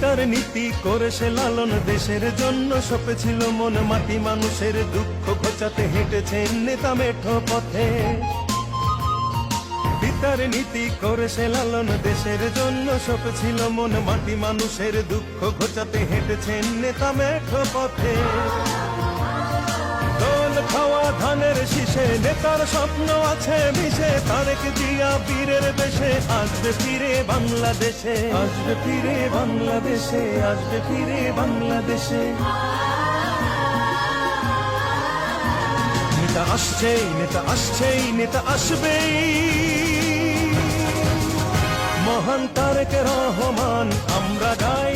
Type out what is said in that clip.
পিতার নীতি করে সে লালন, দেশের জন্য সপেছিল মন মাটি, মানুষের দুঃখ ঘোচাতে হেঁটেছেন নেতা মেঠো পথে। পিতার নীতি করে সে লালন, দেশের জন্য সপেছিল মন মাটি, মানুষের দুঃখ ঘোচাতে হেঁটেছেন নেতা মেঠো পথে। দোল খাওয়া ধানের শীষে নেতার স্বপ্ন আছে মিশে, তারেক জিয়া বীরের দেশে আসবে ফিরে বাংলাদেশে, আসবে ফিরে বাংলাদেশে, আসবে ফিরে বাংলাদেশে। নেতা আসছেই, নেতা আসছেই, নেতা আসবেই, মহান তারেক রহমান আমরা গাই।